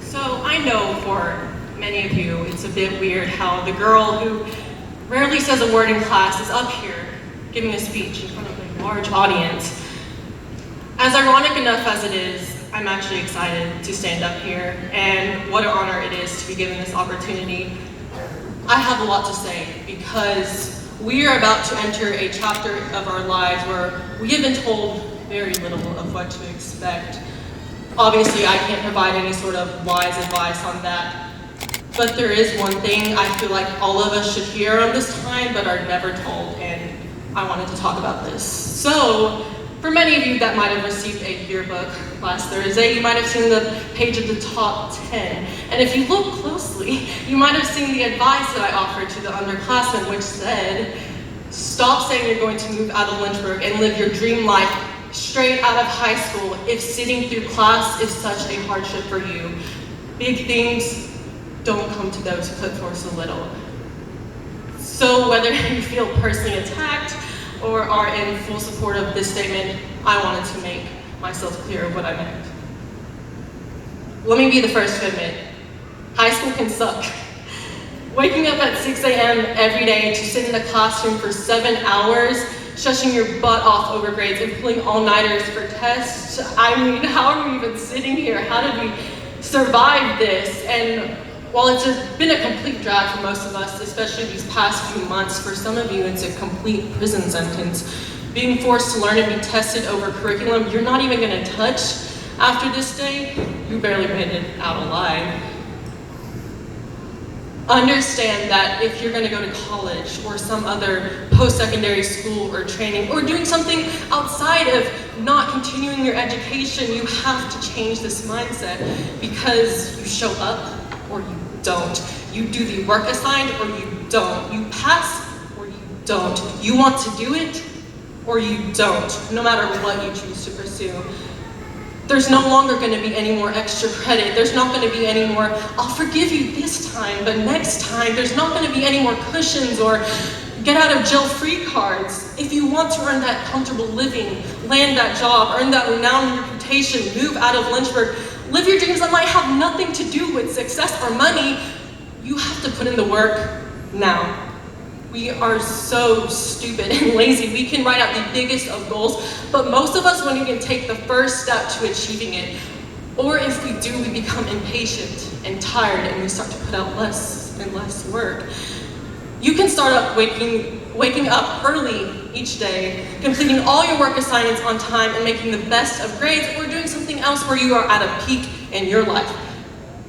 So I know for many of you, it's a bit weird how the girl who rarely says a word in class is up here giving a speech in front of a large audience. As ironic enough as it is, I'm actually excited to stand up here, and what an honor it is to be given this opportunity. I have a lot to say because we are about to enter a chapter of our lives where we have been told very little of what to expect. Obviously, I can't provide any sort of wise advice on that, but there is one thing I feel like all of us should hear around this time but are never told, and I wanted to talk about this. So, for many of you that might have received a yearbook last Thursday, you might have seen the page of the top 10. And if you look closely, you might have seen the advice that I offered to the underclassmen, which said, stop saying you're going to move out of Lynchburg and live your dream life straight out of high school if sitting through class is such a hardship for you. Big things don't come to those who put forth so little. So whether you feel personally attacked or are in full support of this statement, I wanted to make myself clear of what I meant. Let me be the first to admit, high school can suck. Waking up at 6 a.m. every day to sit in a classroom for 7 hours, shushing your butt off over grades and pulling all-nighters for tests. I mean, how are we even sitting here? How did we survive this? And while it's been a complete drag for most of us, especially these past few months, for some of you it's a complete prison sentence. Being forced to learn and be tested over curriculum you're not even going to touch after this day, you barely made it out alive. Understand that if you're going to go to college or some other post-secondary school or training or doing something outside of not continuing your education, you have to change this mindset because you show up or you don't. You do the work assigned or you don't. You pass or you don't. You want to do it or you don't, no matter what you choose to pursue. There's no longer going to be any more extra credit. There's not going to be any more, I'll forgive you this time, but next time. There's not going to be any more cushions or get out of jail free cards. If you want to earn that comfortable living, land that job, earn that renowned reputation, move out of Lynchburg, live your dreams that might have nothing to do with success or money, you have to put in the work now. We are so stupid and lazy. We can write out the biggest of goals, but most of us won't even take the first step to achieving it. Or if we do, we become impatient and tired and we start to put out less and less work. You can start up waking up early each day, completing all your work assignments on time and making the best of grades, or doing something else where you are at a peak in your life.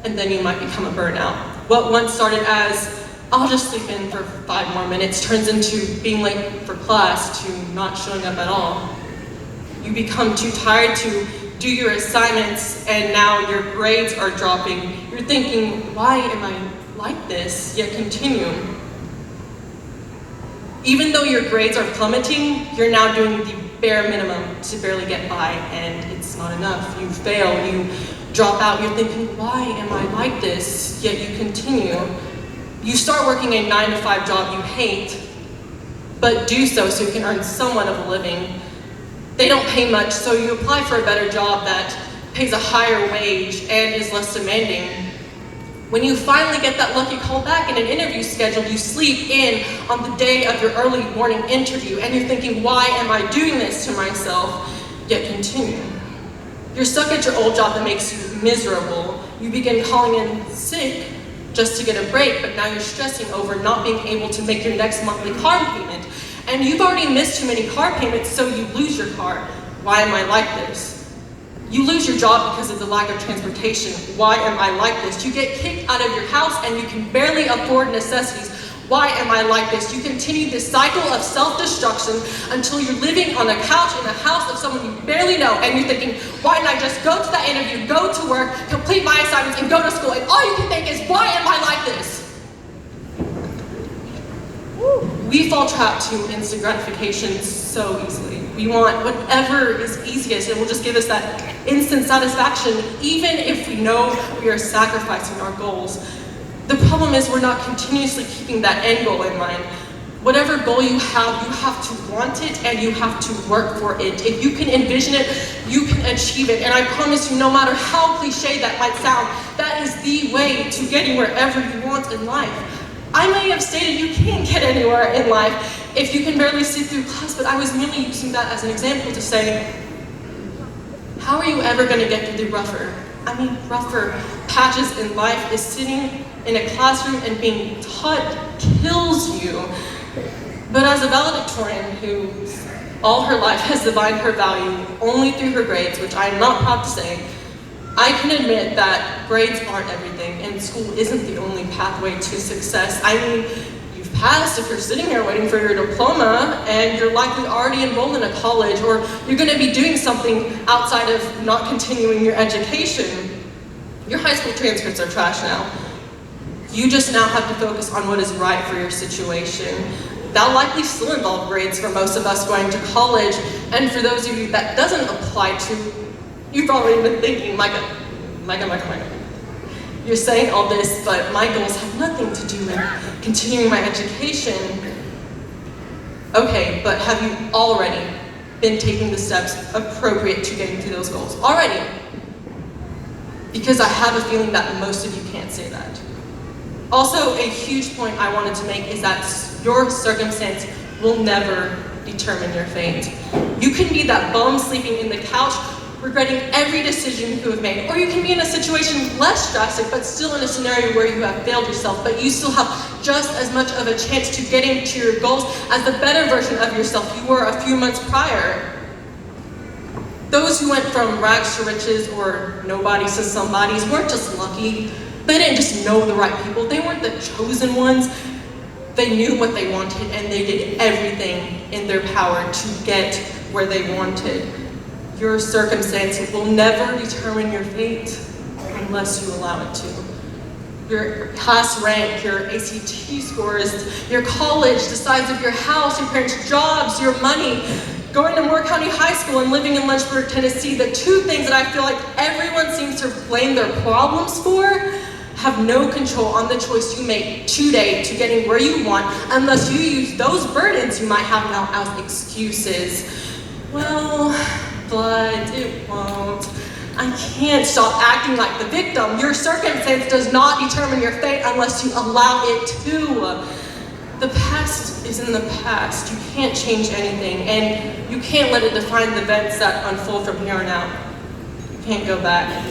And then you might become a burnout. What once started as, I'll just sleep in for 5 more minutes, turns into being late for class to not showing up at all. You become too tired to do your assignments and now your grades are dropping. You're thinking, why am I like this, yet continue? Even though your grades are plummeting, you're now doing the bare minimum to barely get by, and it's not enough. You fail, you drop out, you're thinking, why am I like this, yet you continue. You start working a 9-to-5 job you hate, but do so you can earn somewhat of a living. They don't pay much, so you apply for a better job that pays a higher wage and is less demanding. When you finally get that lucky call back in an interview schedule, you sleep in on the day of your early morning interview, and you're thinking, why am I doing this to myself, yet continue. You're stuck at your old job that makes you miserable. You begin calling in sick just to get a break, but now you're stressing over not being able to make your next monthly car payment. And you've already missed too many car payments, so you lose your car. Why am I like this? You lose your job because of the lack of transportation. Why am I like this? You get kicked out of your house and you can barely afford necessities. Why am I like this? You continue this cycle of self-destruction until you're living on a couch in the house of someone you barely know, and you're thinking, why didn't I just go to that interview, go to work, complete my assignments, and go to school? And all you can think is, why am I like this? We fall trapped to instant gratification so easily. We want whatever is easiest, and will just give us that instant satisfaction, even if we know we are sacrificing our goals. The problem is we're not continuously keeping that end goal in mind. Whatever goal you have to want it and you have to work for it. If you can envision it, you can achieve it. And I promise you, no matter how cliche that might sound, that is the way to getting wherever you want in life. I may have stated you can't get anywhere in life if you can barely sit through class, but I was merely using that as an example to say, how are you ever going to get through the rougher patches in life? Is sitting in a classroom and being taught kills you. But as a valedictorian who all her life has defined her value only through her grades, which I am not proud to say, I can admit that grades aren't everything, and school isn't the only pathway to success. I mean, you've passed if you're sitting here waiting for your diploma, and you're likely already enrolled in a college, or you're going to be doing something outside of not continuing your education. Your high school transcripts are trash now. You just now have to focus on what is right for your situation. That'll likely still involve grades for most of us going to college, and for those of you that doesn't apply to, you've probably been thinking, Mika. You're saying all this, but my goals have nothing to do with continuing my education. Okay, but have you already been taking the steps appropriate to getting to those goals? Already. Because I have a feeling that most of you can't say that. Also, a huge point I wanted to make is that your circumstance will never determine your fate. You can be that bum sleeping in the couch, regretting every decision you have made. Or you can be in a situation less drastic, but still in a scenario where you have failed yourself, but you still have just as much of a chance to getting to your goals as the better version of yourself you were a few months prior. Those who went from rags to riches or nobodies to somebodies weren't just lucky. They didn't just know the right people. They weren't the chosen ones. They knew what they wanted, and they did everything in their power to get where they wanted. Your circumstances will never determine your fate unless you allow it to. Your class rank, your ACT scores, your college, the size of your house, your parents' jobs, your money, going to Moore County High School and living in Lynchburg, Tennessee, the two things that I feel like everyone seems to blame their problems for, have no control on the choice you make today to getting where you want unless you use those burdens you might have now as excuses. Well, but it won't. I can't stop acting like the victim. Your circumstance does not determine your fate unless you allow it to. The past is in the past. You can't change anything, and you can't let it define the events that unfold from here on out. You can't go back.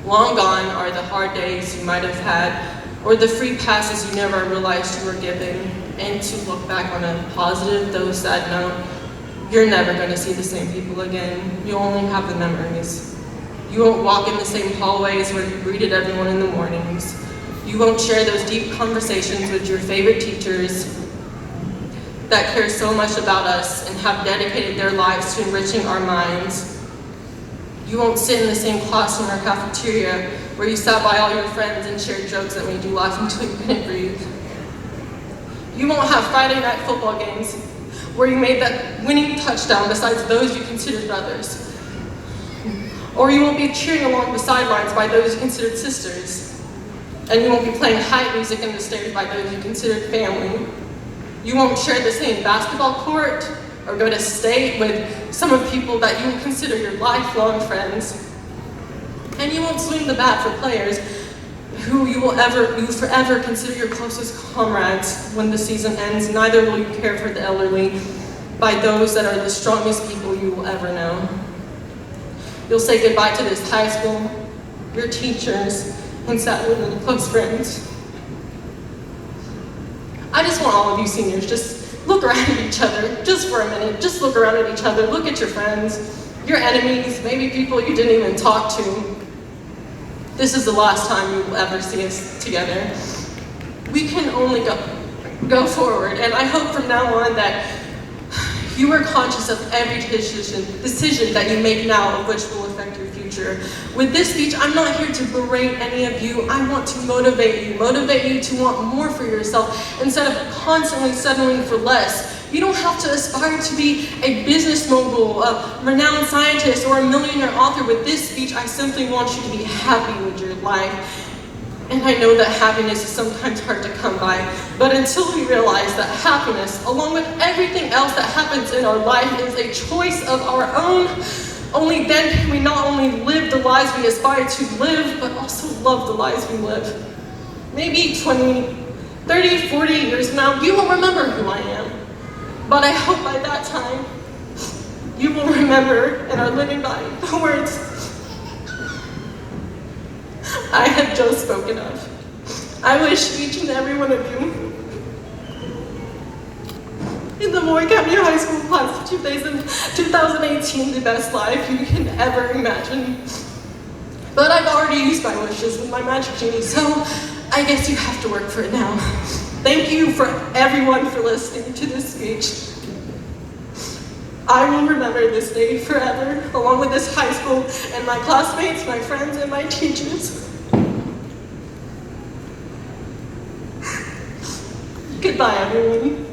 Long gone are the hard days you might have had, or the free passes you never realized you were given. And to look back on a positive, though sad note, you're never going to see the same people again. You only have the memories. You won't walk in the same hallways where you greeted everyone in the mornings. You won't share those deep conversations with your favorite teachers that care so much about us and have dedicated their lives to enriching our minds. You won't sit in the same classroom or cafeteria where you sat by all your friends and shared jokes that made you laugh until you couldn't breathe. You won't have Friday night football games where you made that winning touchdown besides those you considered brothers. Or you won't be cheering along the sidelines by those you considered sisters. And you won't be playing hype music in the stands by those you considered family. You won't share the same basketball court or go to state with some of people that you would consider your lifelong friends. And you won't swing the bat for players who you forever consider your closest comrades when the season ends. Neither will you care for the elderly by those that are the strongest people you will ever know. You'll say goodbye to this high school, your teachers, and sadly little close friends. I just want all of you seniors, just look around at each other, just for a minute. Just look around at each other, look at your friends, your enemies, maybe people you didn't even talk to. This is the last time you will ever see us together. We can only go forward, and I hope from now on that you are conscious of every decision that you make now of which will affect your future. With this speech, I'm not here to berate any of you. I want to motivate you to want more for yourself instead of constantly settling for less. You don't have to aspire to be a business mogul, a renowned scientist, or a millionaire author. With this speech, I simply want you to be happy with your life. And I know that happiness is sometimes hard to come by, but until we realize that happiness, along with everything else that happens in our life, is a choice of our own, only then can we not only live the lives we aspire to live, but also love the lives we live. Maybe 20, 30, 40 years from now, you will remember who I am. But I hope by that time, you will remember and are living by the words I have just spoken of. I wish each and every one of you in the Moore County High School class of 2018 the best life you can ever imagine. But I've already used my wishes with my magic genie, so I guess you have to work for it now. Thank you for everyone for listening to this speech. I will remember this day forever, along with this high school and my classmates, my friends, and my teachers. Goodbye, everyone.